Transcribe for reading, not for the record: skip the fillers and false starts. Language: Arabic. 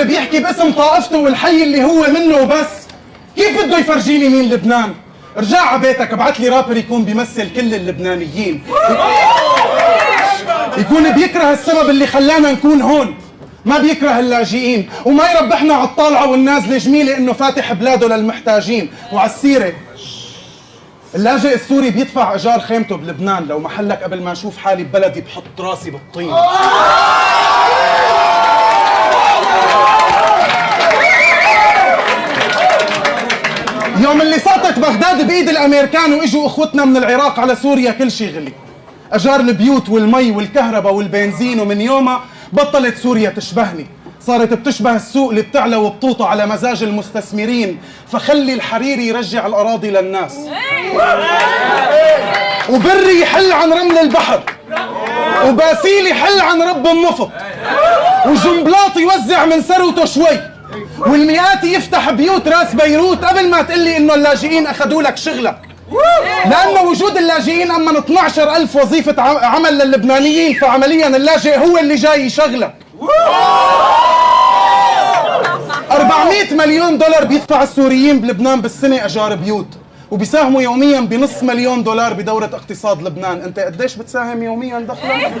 منبر بيحكي باسم طائفته والحي اللي هو منه وبس. كيف بده يفرجيني مين لبنان؟ رجع على بيتك ابعت لي رابر يكون بيمثل كل اللبنانيين، يكون بيكره السبب اللي خلانا نكون هون، ما بيكره اللاجئين، وما يربحنا على الطالعة والنازلة جميلة انه فاتح بلاده للمحتاجين. وعلى السيرة، اللاجئ السوري بيدفع ايجار خيمته بلبنان، لو محلك قبل ما اشوف حالي ببلدي بحط راسي بالطين. يوم اللي سقطت بغداد بايد الامريكان واجوا اخوتنا من العراق على سوريا كل شيء غلي، اجار البيوت والمي والكهرباء والبنزين، ومن يومها بطلت سوريا تشبهني، صارت بتشبه السوق اللي بتعلى وبتوطى على مزاج المستثمرين. فخلي الحريري يرجع الاراضي للناس، وبري يحل عن رمل البحر، وباسيل يحل عن رب النفط، وجنبلاط يوزع من ثروته شوي، والمئاتي يفتح بيوت راس بيروت قبل ما تقلي انه اللاجئين اخذوا لك شغلك. لانه وجود اللاجئين امن 12,000 وظيفة عمل للبنانيين، فعمليا اللاجئ هو اللي جاي يشغلك. 400 مليون دولار بيدفع السوريين بلبنان بالسنة اجار بيوت، وبيساهموا يوميا بنص مليون دولار بدورة اقتصاد لبنان. انت قديش بتساهم يوميا دخلك؟